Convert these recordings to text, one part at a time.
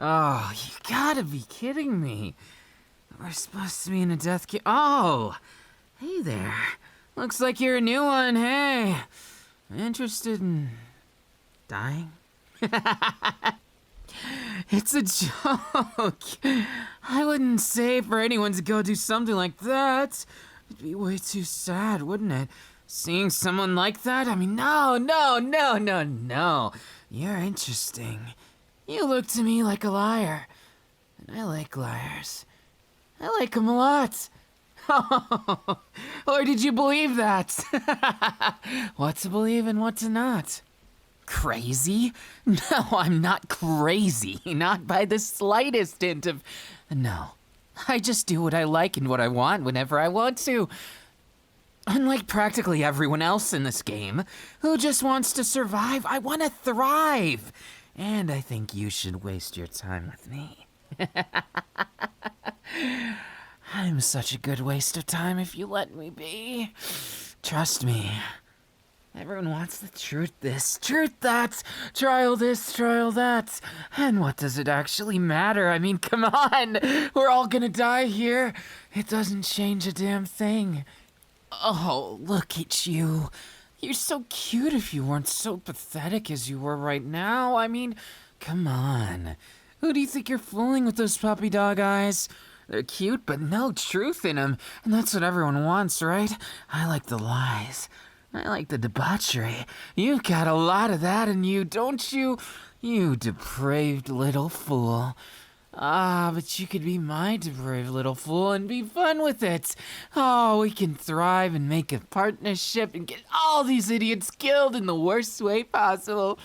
Oh, you gotta be kidding me. We're supposed to be in a death game. Oh, hey there. Looks like you're a new one, hey. Interested in dying? It's a joke. I wouldn't say for anyone to go do something like that. It'd be way too sad, wouldn't it? Seeing someone like that? I mean, no. You're interesting. You look to me like a liar. And I like liars. I like them a lot. Or did you believe that? What to believe and what to not? Crazy? No, I'm not crazy. Not by the slightest hint of... No. I just do what I like and what I want whenever I want to. Unlike practically everyone else in this game, who just wants to survive, I want to thrive. And I think you should waste your time with me. I'm such a good waste of time if you let me be. Trust me. Everyone wants the truth this, truth that, trial this, trial that. And what does it actually matter? I mean, come on. We're all gonna die here. It doesn't change a damn thing. Oh, look at you. You're so cute if you weren't so pathetic as you were right now. I mean, come on. Who do you think you're fooling with those puppy dog eyes? They're cute, but no truth in them. And that's what everyone wants, right? I like the lies. I like the debauchery. You've got a lot of that in you, don't you? You depraved little fool. Ah, but you could be my depraved little fool and be fun with it. Oh, we can thrive and make a partnership and get all these idiots killed in the worst way possible.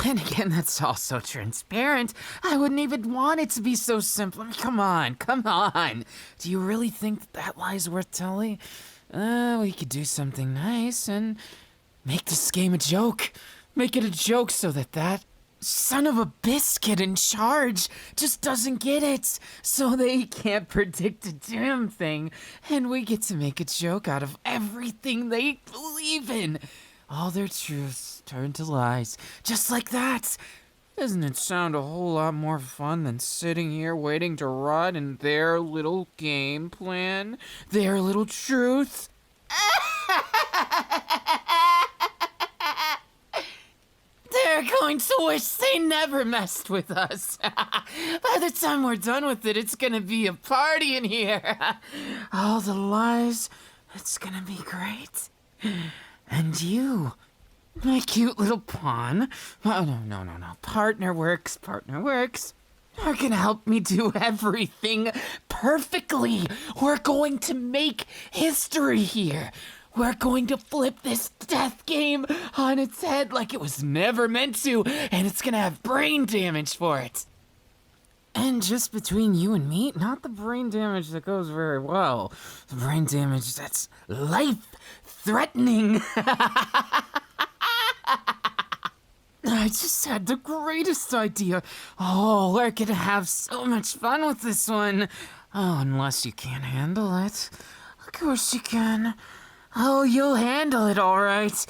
And again, that's all so transparent. I wouldn't even want it to be so simple. I mean, come on. Do you really think that lie's worth telling? We could do something nice and make this game a joke. Make it a joke so that son of a biscuit in charge just doesn't get it. So they can't predict a damn thing. And we get to make a joke out of everything they believe in. All their truths turn to lies. Just like that. Doesn't it sound a whole lot more fun than sitting here waiting to rot in their little game plan? Their little truth? They're going to wish they never messed with us. By the time we're done with it, it's gonna be a party in here. All the lies. It's gonna be great. And you... my cute little pawn. Oh, no. Partner works. You're gonna help me do everything perfectly. We're going to make history here. We're going to flip this death game on its head like it was never meant to, and it's gonna have brain damage for it. And just between you and me, not the brain damage that goes very well. The brain damage that's life-threatening. I just had the greatest idea. Oh, we're gonna have so much fun with this one. Oh, unless you can't handle it. Of course you can. Oh, you'll handle it all right.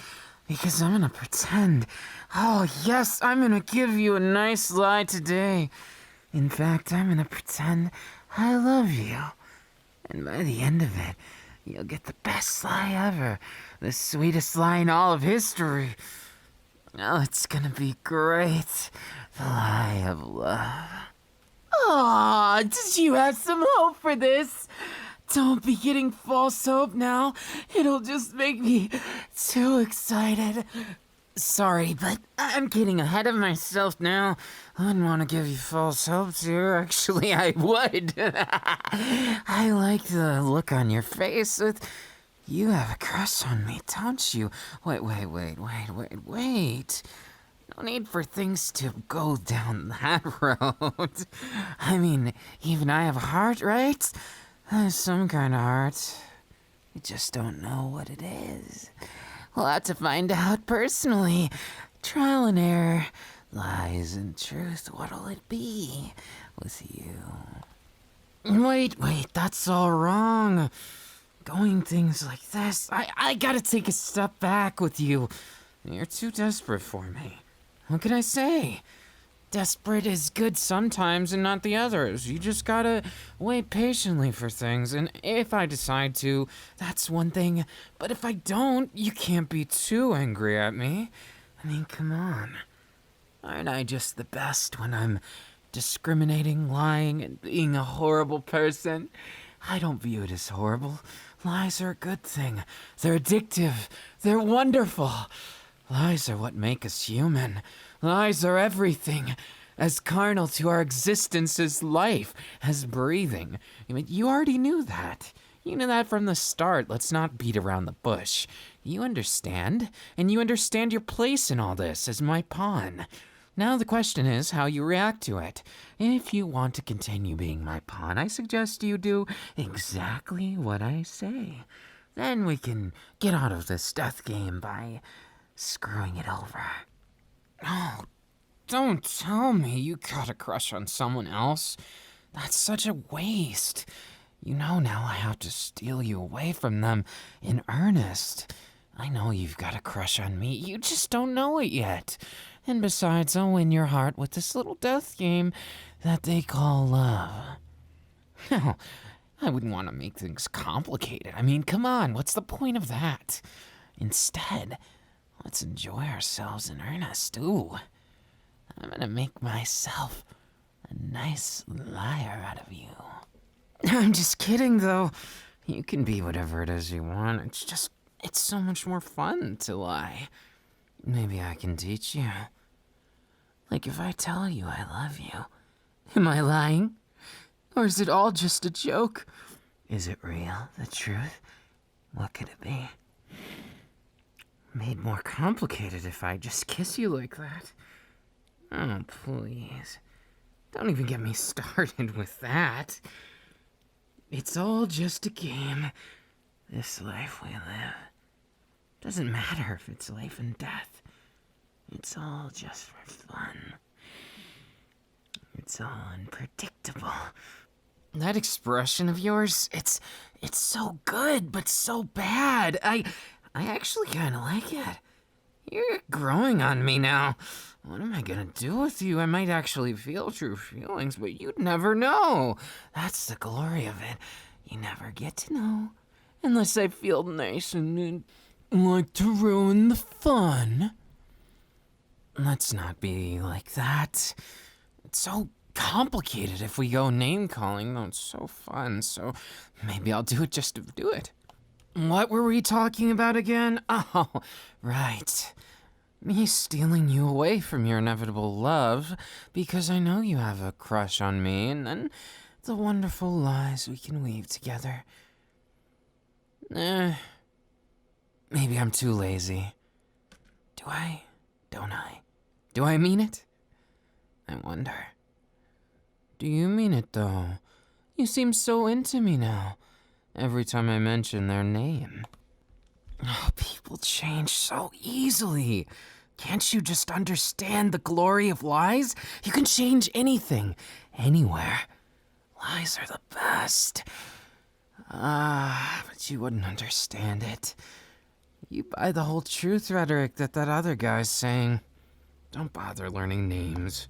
Because I'm gonna pretend. Oh, yes, I'm gonna give you a nice lie today. In fact, I'm gonna pretend I love you. And by the end of it, you'll get the best lie ever. The sweetest lie in all of history. Oh, it's gonna be great. The lie of love. Aw, did you have some hope for this? Don't be getting false hope now. It'll just make me too excited. Sorry, but I'm getting ahead of myself now. I wouldn't want to give you false hope, dear. Actually, I would. I like the look on your face with... You have a crush on me, don't you? Wait. No need for things to go down that road. I mean, even I have a heart, right? Some kind of heart. You just don't know what it is. We'll have to find out personally. Trial and error. Lies and truth. What'll it be with you? Wait, that's all wrong. Going things like this, I gotta take a step back with you. You're too desperate for me. What can I say? Desperate is good sometimes and not the others. You just gotta wait patiently for things, and if I decide to, that's one thing. But if I don't, you can't be too angry at me. I mean, come on. Aren't I just the best when I'm discriminating, lying, and being a horrible person? I don't view it as horrible. Lies are a good thing. They're addictive. They're wonderful. Lies are what make us human. Lies are everything. As carnal to our existence as life, as breathing. I mean, you already knew that. You knew that from the start. Let's not beat around the bush. You understand, and you understand your place in all this as my pawn. Now the question is how you react to it. If you want to continue being my pawn, I suggest you do exactly what I say. Then we can get out of this death game by screwing it over. Oh, don't tell me you got a crush on someone else. That's such a waste. You know now I have to steal you away from them in earnest. I know you've got a crush on me, you just don't know it yet. And besides, I'll win your heart with this little death game that they call love. No, I wouldn't want to make things complicated. I mean, come on, what's the point of that? Instead, let's enjoy ourselves in earnest. Ooh, I'm gonna make myself a nice liar out of you. I'm just kidding, though. You can be whatever it is you want. It's so much more fun to lie. Maybe I can teach you. Like if I tell you I love you, am I lying? Or is it all just a joke? Is it real, the truth? What could it be? Made more complicated if I just kiss you like that. Oh, please. Don't even get me started with that. It's all just a game. This life we live. Doesn't matter if it's life and death. It's all just for fun. It's all unpredictable. That expression of yours, it's so good, but so bad. I actually kind of like it. You're growing on me now. What am I gonna do with you? I might actually feel true feelings, but you'd never know. That's the glory of it. You never get to know. Unless I feel nice and like to ruin the fun. Let's not be like that. It's so complicated if we go name-calling, though it's so fun, so maybe I'll do it just to do it. What were we talking about again? Oh, right. Me stealing you away from your inevitable love because I know you have a crush on me, and then the wonderful lies we can weave together. Maybe I'm too lazy. Do I? Don't I? Do I mean it? I wonder. Do you mean it, though? You seem so into me now. Every time I mention their name. Oh, people change so easily. Can't you just understand the glory of lies? You can change anything, anywhere. Lies are the best. But you wouldn't understand it. You buy the whole truth rhetoric that other guy's saying. Don't bother learning names.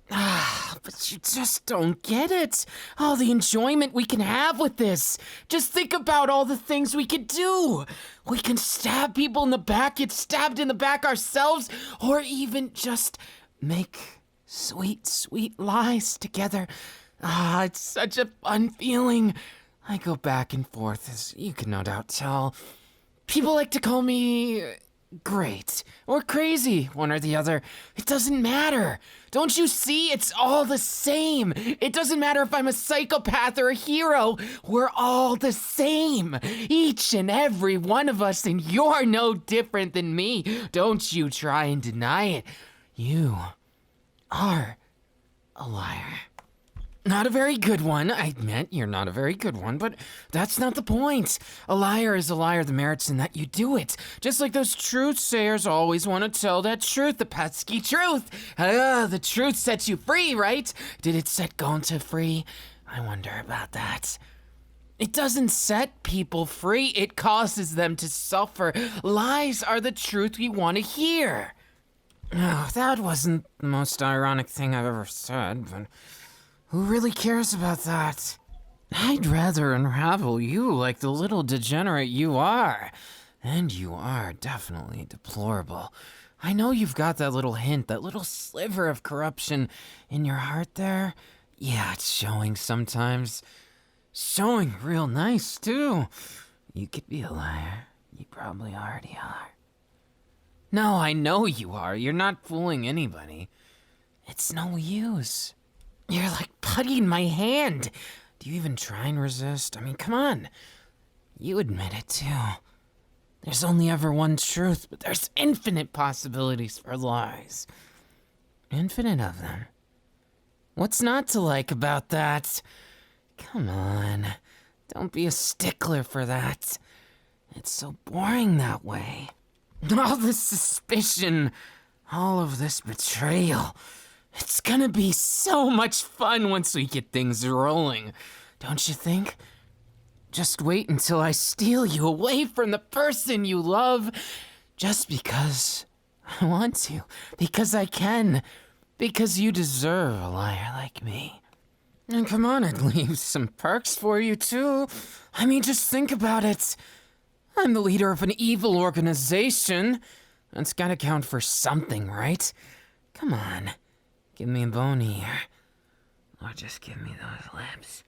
But you just don't get it. All the enjoyment we can have with this. Just think about all the things we could do. We can stab people in the back, get stabbed in the back ourselves, or even just make sweet, sweet lies together. It's such a fun feeling. I go back and forth, as you can no doubt tell. People like to call me great or crazy, one or the other. It doesn't matter. Don't you see? It's all the same. It doesn't matter if I'm a psychopath or a hero. We're all the same. Each and every one of us, and you're no different than me. Don't you try and deny it. You are a liar. Not a very good one. I admit you're not a very good one, but that's not the point. A liar is a liar. The merit's in that you do it. Just like those truth sayers always want to tell that truth, the pesky truth. The truth sets you free, right? Did it set Gonta free? I wonder about that. It doesn't set people free. It causes them to suffer. Lies are the truth we want to hear. Oh, that wasn't the most ironic thing I've ever said, but who really cares about that? I'd rather unravel you like the little degenerate you are. And you are definitely deplorable. I know you've got that little hint, that little sliver of corruption in your heart there. Yeah, it's showing sometimes. Showing real nice, too. You could be a liar. You probably already are. No, I know you are. You're not fooling anybody. It's no use. You're like putty in my hand. Do you even try and resist? I mean, come on. You admit it, too. There's only ever one truth, but there's infinite possibilities for lies. Infinite of them. What's not to like about that? Come on. Don't be a stickler for that. It's so boring that way. All this suspicion, all of this betrayal. It's gonna be so much fun once we get things rolling. Don't you think? Just wait until I steal you away from the person you love. Just because I want to. Because I can. Because you deserve a liar like me. And come on, I'd leave some perks for you too. I mean, just think about it. I'm the leader of an evil organization. That's gotta count for something, right? Come on. Give me a bone here. Or just give me those lips.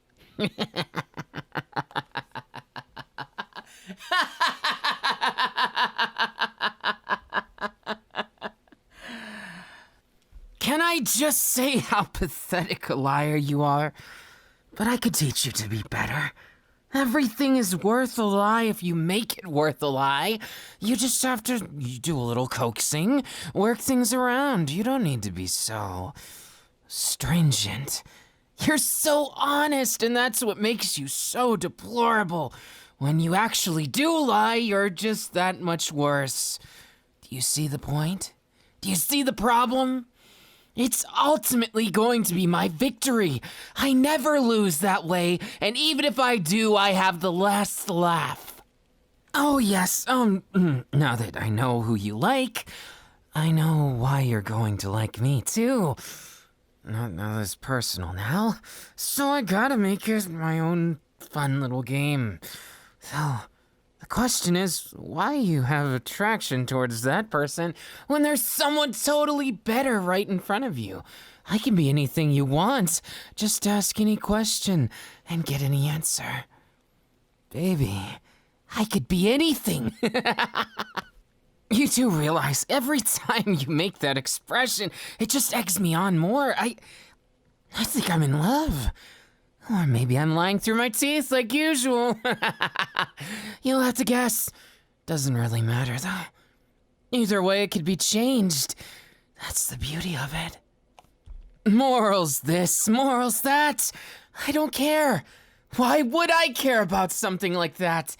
Can I just say how pathetic a liar you are? But I could teach you to be better. Everything is worth a lie if you make it worth a lie. You just have to do a little coaxing, work things around. You don't need to be so stringent. You're so honest, and that's what makes you so deplorable. When you actually do lie, you're just that much worse. Do you see the point? Do you see the problem? It's ultimately going to be my victory. I never lose that way, and even if I do, I have the last laugh. Oh yes, now that I know who you like, I know why you're going to like me too. Not as personal now, so I gotta make it my own fun little game. So, the question is, why you have attraction towards that person when there's someone totally better right in front of you? I can be anything you want. Just ask any question and get any answer. Baby, I could be anything. You do realize every time you make that expression, it just eggs me on more. I think I'm in love. Or maybe I'm lying through my teeth like usual. You'll have to guess. Doesn't really matter, though. Either way, it could be changed. That's the beauty of it. Morals this, morals that. I don't care. Why would I care about something like that?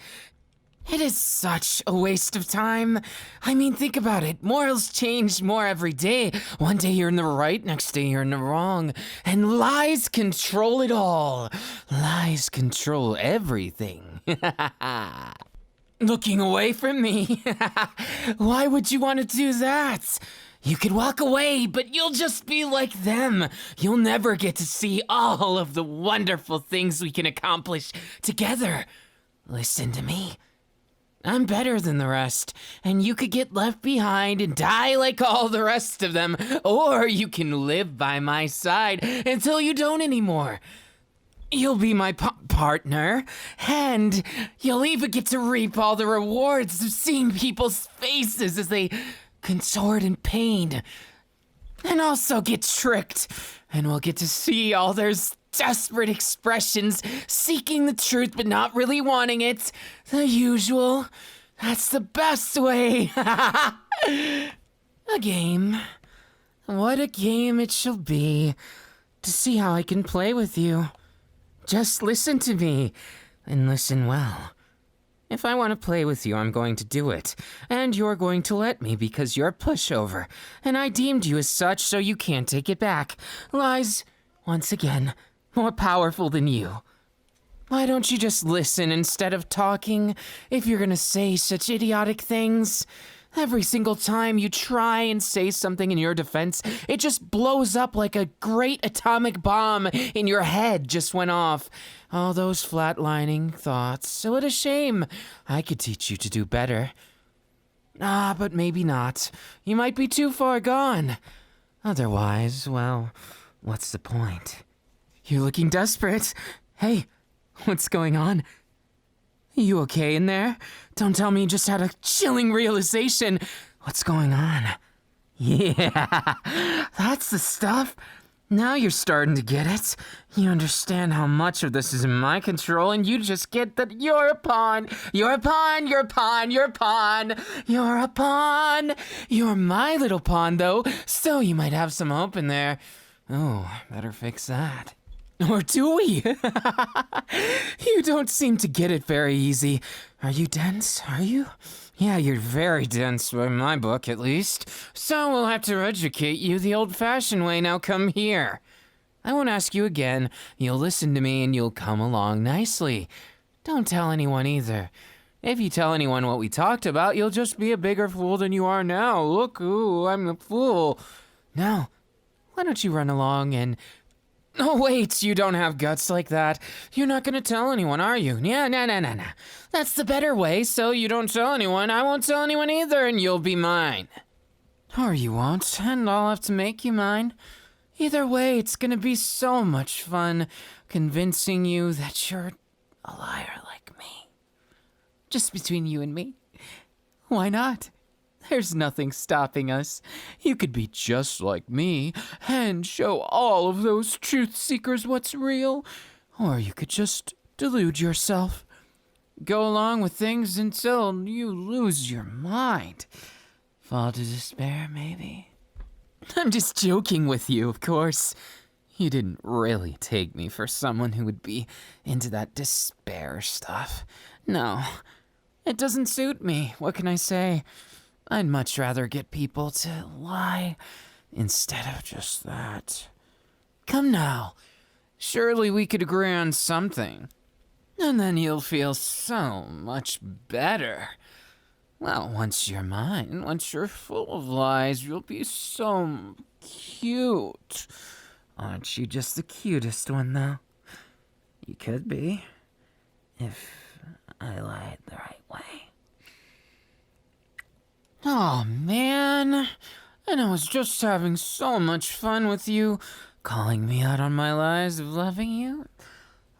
It is such a waste of time. I mean, think about it. Morals change more every day. One day you're in the right, next day you're in the wrong. And lies control it all. Lies control everything. Looking away from me. Why would you want to do that? You could walk away, but you'll just be like them. You'll never get to see all of the wonderful things we can accomplish together. Listen to me. I'm better than the rest, and you could get left behind and die like all the rest of them, or you can live by my side until you don't anymore. You'll be my partner, and you'll even get to reap all the rewards of seeing people's faces as they contort in pain, and also get tricked, and we'll get to see all their desperate expressions, seeking the truth but not really wanting it. The usual. That's the best way. A game. What a game it shall be. To see how I can play with you. Just listen to me, and listen well. If I want to play with you, I'm going to do it. And you're going to let me because you're a pushover. And I deemed you as such, so you can't take it back. Lies, once again, more powerful than you. Why don't you just listen instead of talking if you're gonna say such idiotic things? Every single time you try and say something in your defense, it just blows up like a great atomic bomb in your head just went off. All those flatlining thoughts. What a shame. I could teach you to do better. But maybe not. You might be too far gone. Otherwise, well, what's the point? You're looking desperate. Hey, what's going on? You okay in there? Don't tell me you just had a chilling realization. What's going on? Yeah, that's the stuff. Now you're starting to get it. You understand how much of this is in my control, and you just get that you're a pawn. You're a pawn, you're a pawn, you're a pawn. You're a pawn. You're my little pawn, though, so you might have some hope in there. Oh, better fix that. Or do we? You don't seem to get it very easy. Are you dense? Are you? Yeah, you're very dense, by my book, at least. So we'll have to educate you the old-fashioned way. Now come here. I won't ask you again. You'll listen to me and you'll come along nicely. Don't tell anyone either. If you tell anyone what we talked about, you'll just be a bigger fool than you are now. Look, ooh, I'm a fool. Now, why don't you run along and... Oh, wait, you don't have guts like that. You're not gonna tell anyone, are you? Yeah, nah. That's the better way, so you don't tell anyone. I won't tell anyone either, and you'll be mine. Or you won't, and I'll have to make you mine. Either way, it's gonna be so much fun convincing you that you're a liar like me. Just between you and me. Why not? There's nothing stopping us. You could be just like me and show all of those truth seekers what's real. Or you could just delude yourself. Go along with things until you lose your mind. Fall to despair, maybe. I'm just joking with you, of course. You didn't really take me for someone who would be into that despair stuff. No, it doesn't suit me. What can I say? I'd much rather get people to lie instead of just that. Come now. Surely we could agree on something. And then you'll feel so much better. Well, once you're mine, once you're full of lies, you'll be so cute. Aren't you just the cutest one, though? You could be, if I lied the right way. Oh, man. And I was just having so much fun with you, calling me out on my lies of loving you.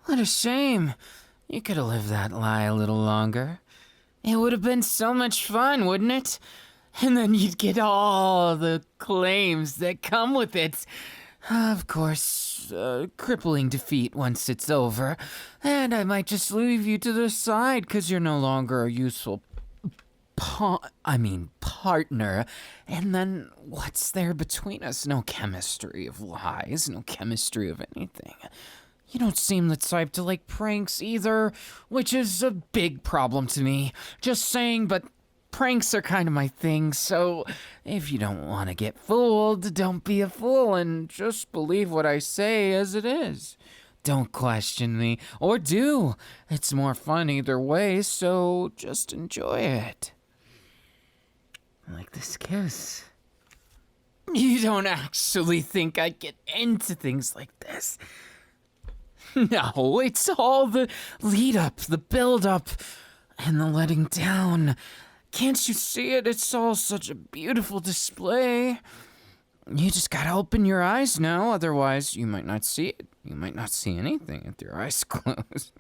What a shame. You could have lived that lie a little longer. It would have been so much fun, wouldn't it? And then you'd get all the claims that come with it. Of course, crippling defeat once it's over. And I might just leave you to the side because you're no longer a useful partner. And then what's there between us? No chemistry of lies, no chemistry of anything. You don't seem the type to like pranks either, which is a big problem to me. Just saying, but pranks are kind of my thing, so if you don't want to get fooled, don't be a fool and just believe what I say as it is. Don't question me, or do. It's more fun either way, so just enjoy it. Like this kiss. You don't actually think I get into things like this. No, it's all the lead up, the build up, and the letting down. Can't you see it? It's all such a beautiful display. You just gotta open your eyes now, otherwise you might not see it. You might not see anything with your eyes closed.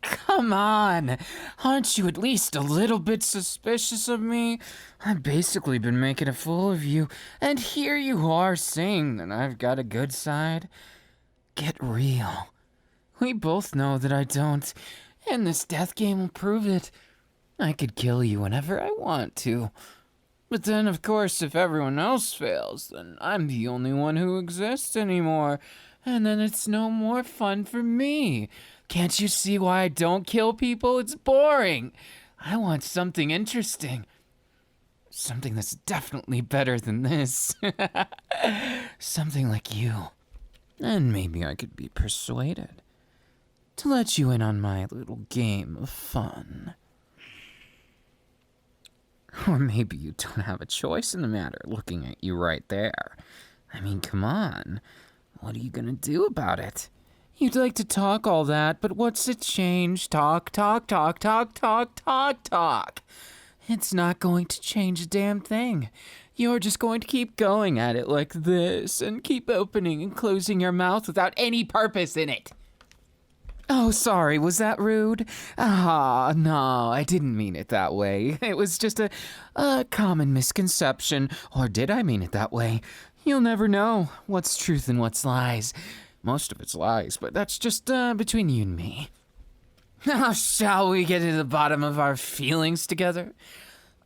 Come on, aren't you at least a little bit suspicious of me? I've basically been making a fool of you, and here you are saying that I've got a good side. Get real. We both know that I don't, and this death game will prove it. I could kill you whenever I want to. But then, of course, if everyone else fails, then I'm the only one who exists anymore, and then it's no more fun for me. Can't you see why I don't kill people? It's boring. I want something interesting. Something that's definitely better than this. Something like you. And maybe I could be persuaded to let you in on my little game of fun. Or maybe you don't have a choice in the matter, looking at you right there. I mean, come on. What are you gonna do about it? You'd like to talk all that, but what's it change? Talk, talk, talk, talk, talk, talk, talk. It's not going to change a damn thing. You're just going to keep going at it like this and keep opening and closing your mouth without any purpose in it. Oh, sorry, was that rude? Ah, no, I didn't mean it that way. It was just a common misconception. Or did I mean it that way? You'll never know what's truth and what's lies. Most of it's lies, but that's just between you and me. Now, shall we get to the bottom of our feelings together?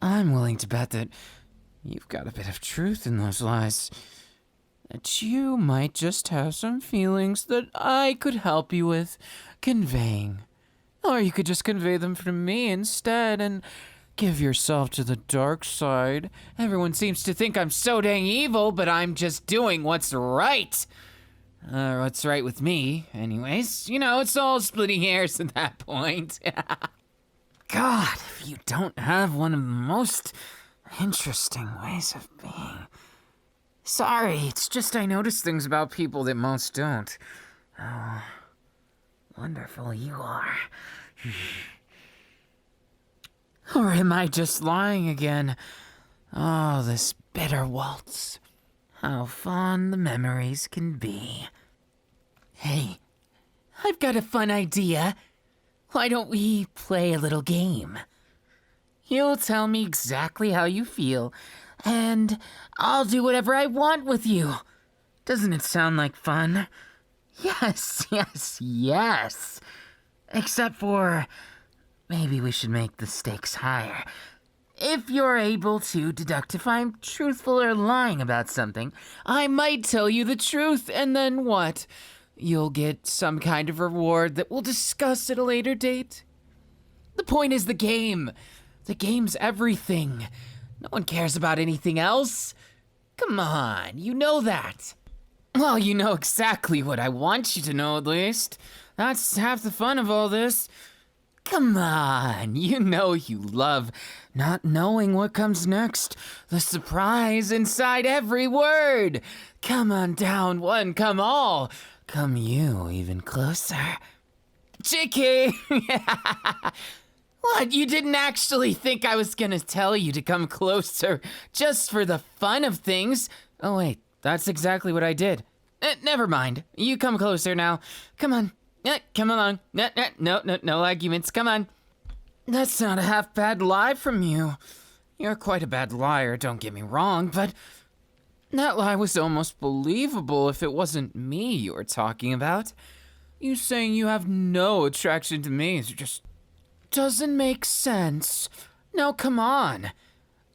I'm willing to bet that you've got a bit of truth in those lies. That you might just have some feelings that I could help you with conveying. Or you could just convey them from me instead and give yourself to the dark side. Everyone seems to think I'm so dang evil, but I'm just doing what's right. What's right with me, anyways. You know, it's all splitting hairs at that point. God, if you don't have one of the most interesting ways of being. Sorry, it's just I notice things about people that most don't. Oh, wonderful you are. Or am I just lying again? Oh, this bitter waltz. How fond the memories can be. Hey, I've got a fun idea. Why don't we play a little game? You'll tell me exactly how you feel, and I'll do whatever I want with you. Doesn't it sound like fun? Yes, yes, yes. Except for, maybe we should make the stakes higher. If you're able to deduct if I'm truthful or lying about something, I might tell you the truth, and then what? You'll get some kind of reward that we'll discuss at a later date. The point is the game. The game's everything. No one cares about anything else. Come on, you know that. Well, you know exactly what I want you to know, at least. That's half the fun of all this. Come on, you know you love not knowing what comes next. The surprise inside every word. Come on down, one, come all. Come you even closer. JK! What, you didn't actually think I was gonna tell you to come closer just for the fun of things? Oh wait, that's exactly what I did. Never mind, you come closer now. Come on. Come along. No arguments. Come on. That's not a half bad lie from you. You're quite a bad liar, don't get me wrong, but that lie was almost believable if it wasn't me you were talking about. You saying you have no attraction to me just doesn't make sense. Now come on.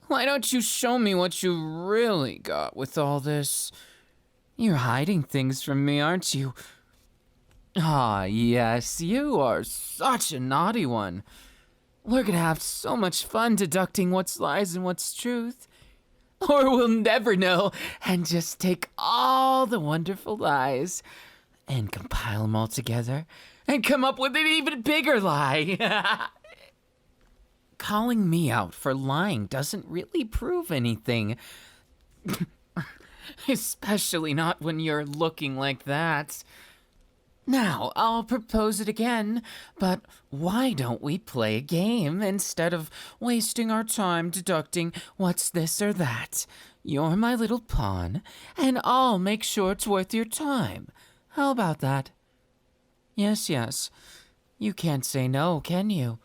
Why don't you show me what you really got with all this? You're hiding things from me, aren't you? Ah, yes, you are such a naughty one. We're gonna have so much fun deducting what's lies and what's truth. Or we'll never know and just take all the wonderful lies and compile them all together and come up with an even bigger lie. Calling me out for lying doesn't really prove anything. Especially not when you're looking like that. Now, I'll propose it again, but why don't we play a game instead of wasting our time deducting what's this or that? You're my little pawn, and I'll make sure it's worth your time. How about that? Yes, yes. You can't say no, can you?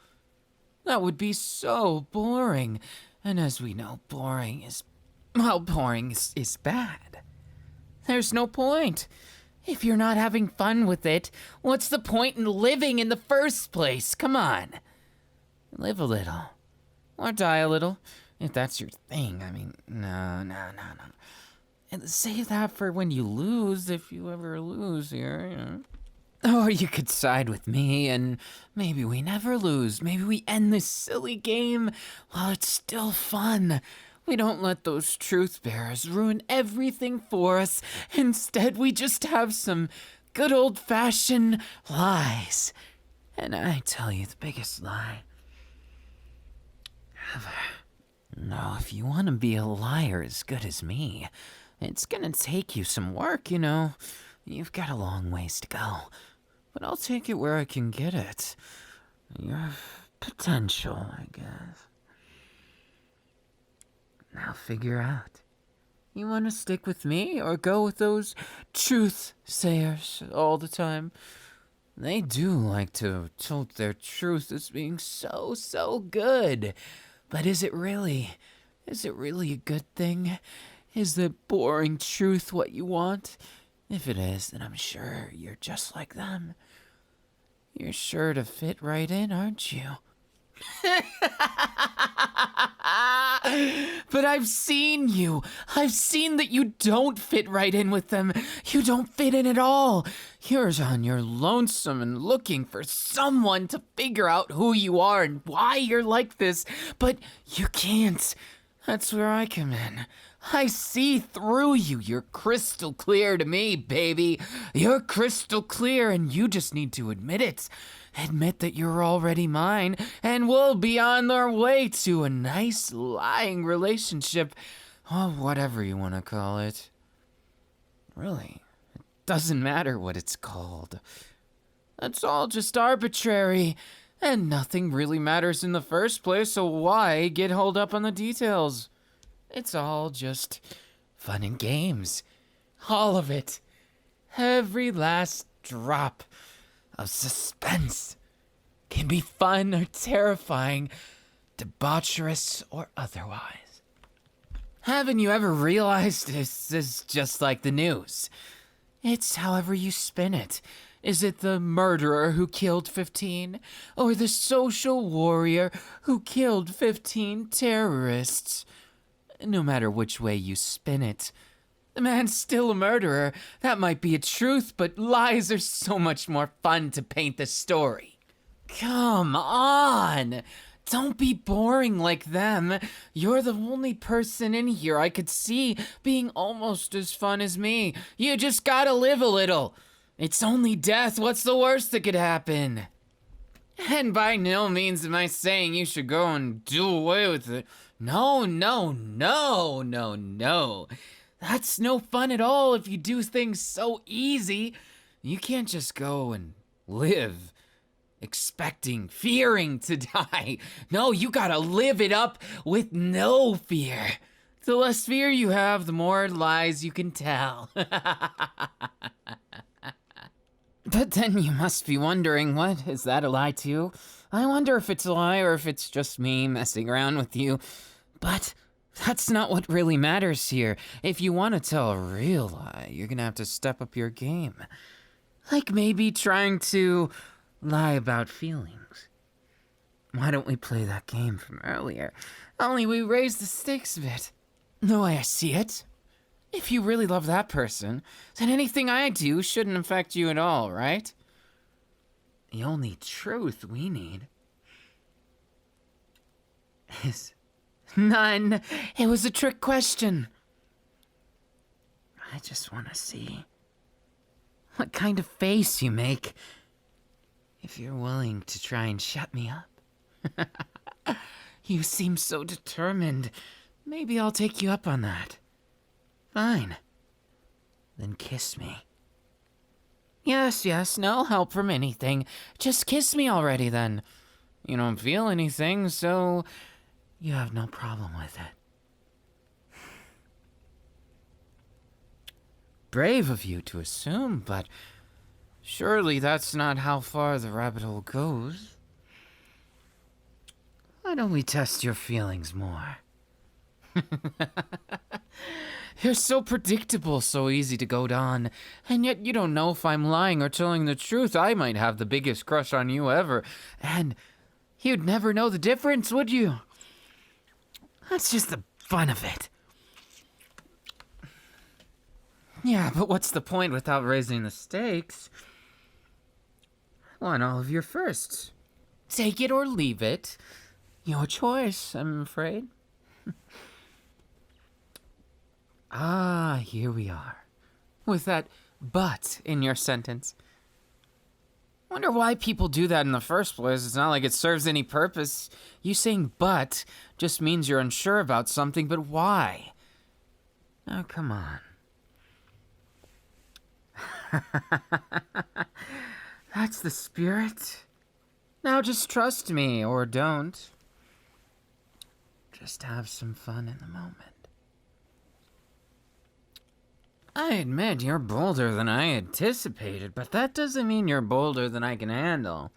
That would be so boring, and as we know, boring is bad. There's no point. If you're not having fun with it, what's the point in living in the first place? Come on. Live a little. Or die a little, if that's your thing. I mean, no. And save that for when you lose, if you ever lose here, you know. Or you could side with me, and maybe we never lose. Maybe we end this silly game while it's still fun. We don't let those truth bearers ruin everything for us. Instead, we just have some good old-fashioned lies. And I tell you the biggest lie ever. No, if you want to be a liar as good as me, it's gonna take you some work, you know. You've got a long ways to go. But I'll take it where I can get it. Your potential, I guess. Now figure out. You want to stick with me or go with those truth sayers all the time? They do like to tote their truth as being so, so good. But is it really? Is it really a good thing? Is the boring truth what you want? If it is, then I'm sure you're just like them. You're sure to fit right in, aren't you? But I've seen you. I've seen that you don't fit right in with them. You don't fit in at all. You're on your lonesome and looking for someone to figure out who you are and why you're like this, but you can't. That's where I come in. I see through you. You're crystal clear to me, baby. You're crystal clear, and you just need to admit it. Admit that you're already mine, and we'll be on our way to a nice lying relationship, or whatever you want to call it. Really, it doesn't matter what it's called. That's all just arbitrary, and nothing really matters in the first place, so why get holed up on the details? It's all just fun and games. All of it. Every last drop of suspense can be fun or terrifying, debaucherous or otherwise. Haven't you ever realized this is just like the news? It's however you spin it. Is it the murderer who killed 15? Or the social warrior who killed 15 terrorists? No matter which way you spin it, the man's still a murderer. That might be a truth, but lies are so much more fun to paint the story. Come on! Don't be boring like them. You're the only person in here I could see being almost as fun as me. You just gotta live a little. It's only death. What's the worst that could happen? And by no means am I saying you should go and do away with it. No. That's no fun at all if you do things so easy. You can't just go and live expecting, fearing to die. No, you gotta live it up with no fear. The less fear you have, the more lies you can tell. But then you must be wondering, what, is that a lie too? I wonder if it's a lie or if it's just me messing around with you. But that's not what really matters here. If you want to tell a real lie, you're gonna have to step up your game. Like maybe trying to lie about feelings. Why don't we play that game from earlier? Only we raise the stakes a bit. The way I see it, if you really love that person, then anything I do shouldn't affect you at all, right? The only truth we need is none. It was a trick question. I just want to see what kind of face you make if you're willing to try and shut me up. You seem so determined. Maybe I'll take you up on that. Fine. Then kiss me. Yes, no help from anything. Just kiss me already then. You don't feel anything, so you have no problem with it. Brave of you to assume, but surely that's not how far the rabbit hole goes. Why don't we test your feelings more? You're so predictable, so easy to goad on, and yet you don't know if I'm lying or telling the truth. I might have the biggest crush on you ever, and you'd never know the difference, would you? That's just the fun of it. Yeah, but what's the point without raising the stakes? I want all of your firsts. Take it or leave it. Your choice, I'm afraid. Ah, here we are. With that but in your sentence. Wonder why people do that in the first place. It's not like it serves any purpose. You saying but just means you're unsure about something, but why? Now, come on. That's the spirit. Now just trust me, or don't. Just have some fun in the moment. I admit you're bolder than I anticipated, but that doesn't mean you're bolder than I can handle.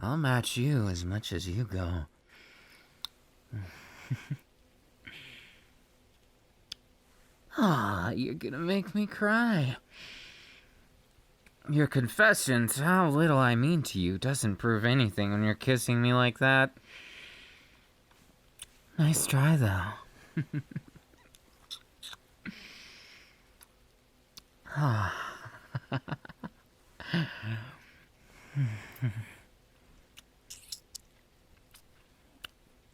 I'll match you as much as you go. Ah, you're gonna make me cry. Your confession to how little I mean to you doesn't prove anything when you're kissing me like that. Nice try, though.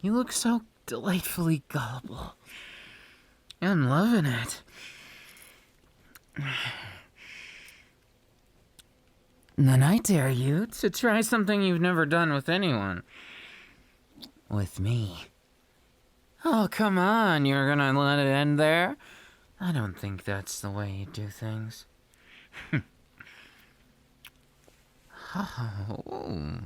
You look so delightfully gullible. I'm loving it. And then I dare you to try something you've never done with anyone. With me. Oh, come on, you're gonna let it end there? I don't think that's the way you do things. Oh.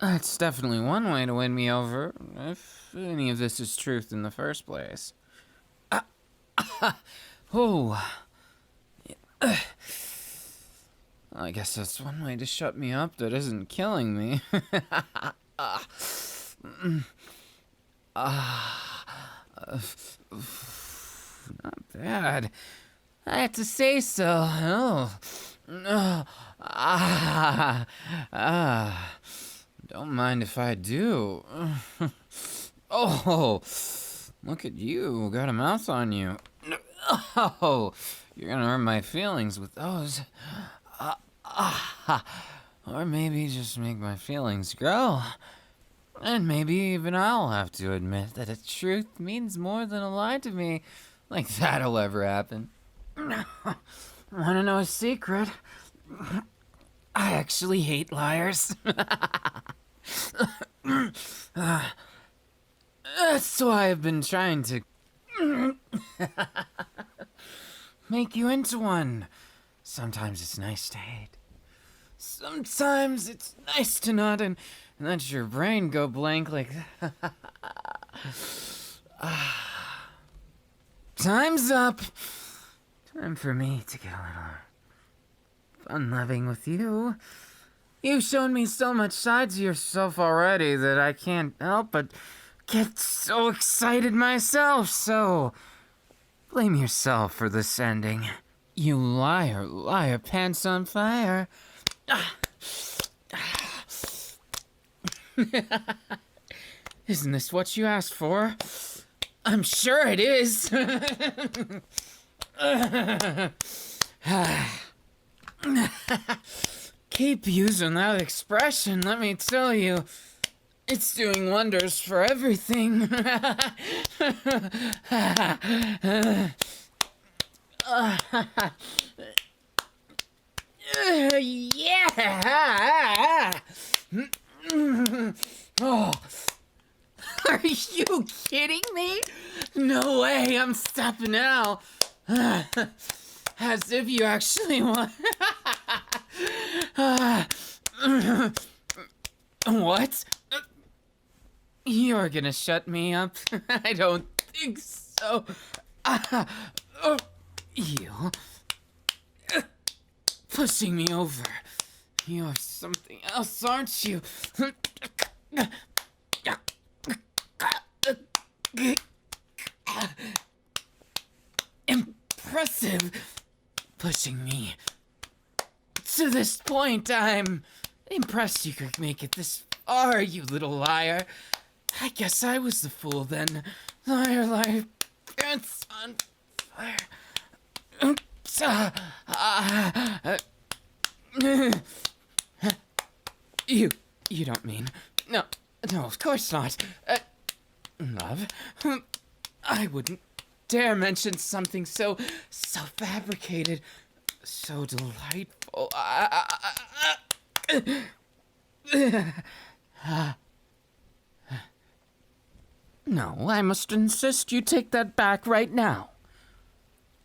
That's definitely one way to win me over, if any of this is truth in the first place. Oh. I guess that's one way to shut me up that isn't killing me. Not bad. I have to say so. Don't mind if I do. Oh, look at you. Got a mouth on you. Oh, you're gonna hurt my feelings with those. Or maybe just make my feelings grow. And maybe even I'll have to admit that a truth means more than a lie to me. Like that'll ever happen. Wanna know a secret? I actually hate liars. That's why I've been trying to make you into one. Sometimes it's nice to hate. Sometimes it's nice to not and let your brain go blank like Time's up. Time for me to get a little fun-loving with you. You've shown me so much sides of yourself already that I can't help but get so excited myself, so blame yourself for this ending. You liar, liar, pants on fire. Isn't this what you asked for? I'm sure it is. Keep using that expression, let me tell you. It's doing wonders for everything. Yeah! Oh. Are you kidding me? No way, I'm stopping now. As if you actually want... What? You're gonna shut me up? I don't think so. You... pushing me over. You're something else, aren't you? Impressive. Pushing me. To this point, I'm impressed you could make it this far, you little liar. I guess I was the fool then. Liar, liar, pants on fire. You don't mean... No, of course not. Love, I wouldn't dare mention something so fabricated, so delightful. No, I must insist you take that back right now.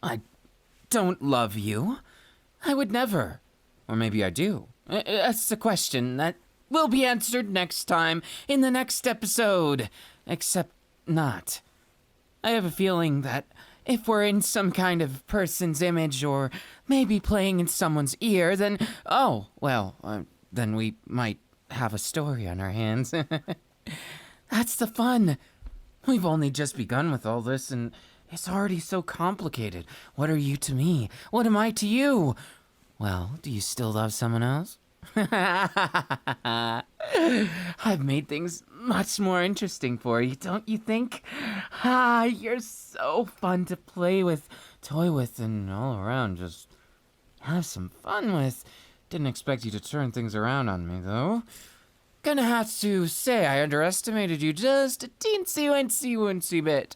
I don't love you. I would never. Or maybe I do. That's a question that will be answered next time in the next episode. Except not. I have a feeling that if we're in some kind of person's image or maybe playing in someone's ear, then, then we might have a story on our hands. That's the fun. We've only just begun with all this, and it's already so complicated. What are you to me? What am I to you? Well, do you still love someone else? I've made things much more interesting for you, don't you think? You're so fun to play with, toy with, and all around just have some fun with. Didn't expect you to turn things around on me, though. Gonna have to say I underestimated you just a teensy-wincy bit.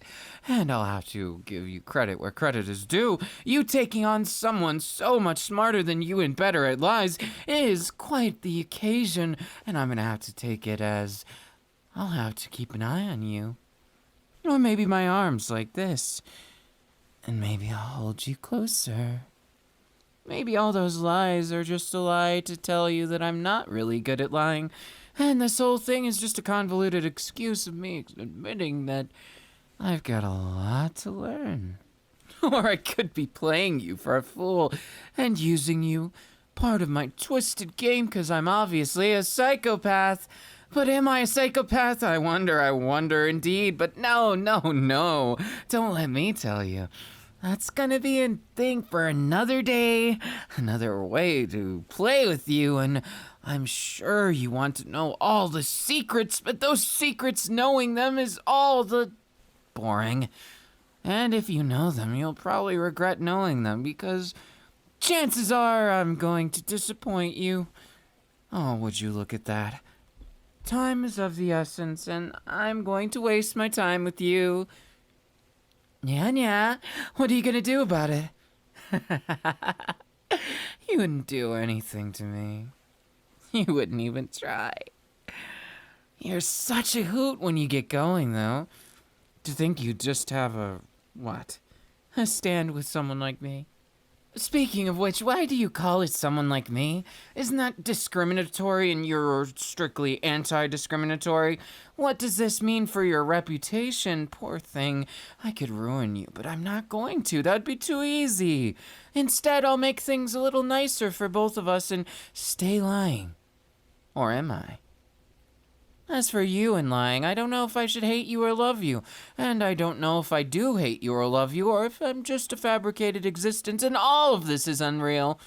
And I'll have to give you credit where credit is due. You taking on someone so much smarter than you and better at lies is quite the occasion, and I'm gonna have to take it as I'll have to keep an eye on you. Or maybe my arms like this. And maybe I'll hold you closer. Maybe all those lies are just a lie to tell you that I'm not really good at lying. And this whole thing is just a convoluted excuse of me admitting that I've got a lot to learn. Or I could be playing you for a fool and using you, part of my twisted game, because I'm obviously a psychopath. But am I a psychopath? I wonder indeed. But no. Don't let me tell you. That's gonna be a thing for another day, another way to play with you, and I'm sure you want to know all the secrets, but those secrets, knowing them is all the boring. And if you know them, you'll probably regret knowing them, because chances are I'm going to disappoint you. Oh, would you look at that? Time is of the essence, and I'm going to waste my time with you. Yeah. What are you gonna do about it? You wouldn't do anything to me. You wouldn't even try. You're such a hoot when you get going, though. To think you'd just have a stand with someone like me? Speaking of which, why do you call it someone like me? Isn't that discriminatory and you're strictly anti-discriminatory? What does this mean for your reputation? Poor thing. I could ruin you, but I'm not going to. That'd be too easy. Instead, I'll make things a little nicer for both of us and stay lying. Or am I? As for you and lying, I don't know if I should hate you or love you. And I don't know if I do hate you or love you, or if I'm just a fabricated existence and all of this is unreal.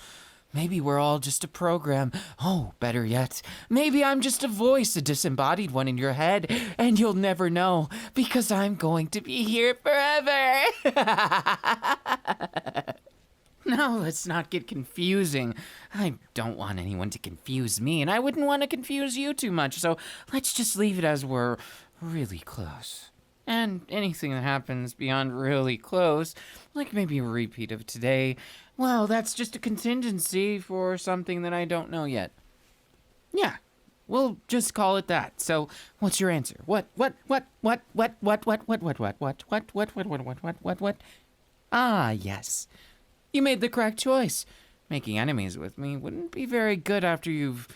Maybe we're all just a program. Oh, better yet, maybe I'm just a voice, a disembodied one in your head, and you'll never know, because I'm going to be here forever. No, let's not get confusing. I don't want anyone to confuse me, and I wouldn't want to confuse you too much, so let's just leave it as we're really close. And anything that happens beyond really close, like maybe a repeat of today, well, that's just a contingency for something that I don't know yet. Yeah, we'll just call it that. So, what's your answer? What? Ah, yes. You made the correct choice. Making enemies with me wouldn't be very good after you've,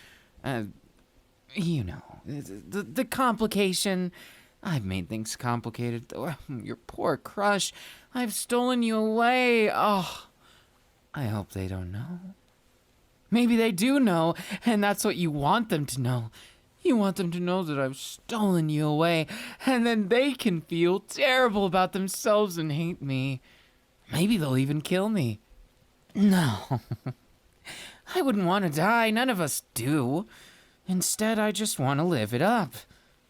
the complication. I've made things complicated, though. Your poor crush. I've stolen you away. Oh, I hope they don't know. Maybe they do know, and that's what you want them to know. You want them to know that I've stolen you away, and then they can feel terrible about themselves and hate me. Maybe they'll even kill me. No. I wouldn't want to die. None of us do. Instead, I just want to live it up.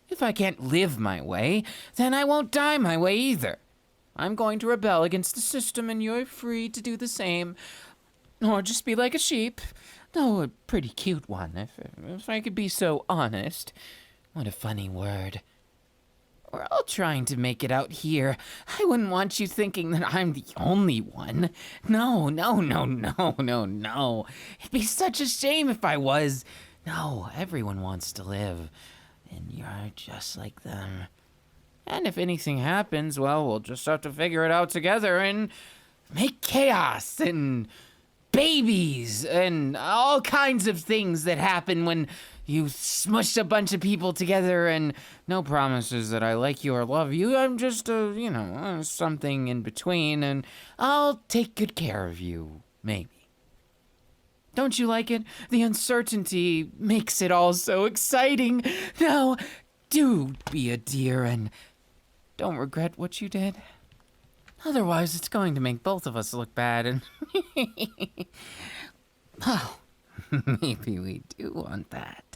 If I can't live my way, then I won't die my way either. I'm going to rebel against the system, and you're free to do the same. Or just be like a sheep. Though a pretty cute one, if I could be so honest. What a funny word. We're all trying to make it out here. I wouldn't want you thinking that I'm the only one. No, no, no, no, no, no. It'd be such a shame if I was. No, everyone wants to live. And you're just like them. And if anything happens, well, we'll just have to figure it out together and make chaos and babies and all kinds of things that happen when you smush a bunch of people together, and no promises that I like you or love you. I'm just something in between, and I'll take good care of you, maybe. Don't you like it? The uncertainty makes it all so exciting. Now, do be a dear and don't regret what you did. Otherwise, it's going to make both of us look bad, and well, maybe we do want that.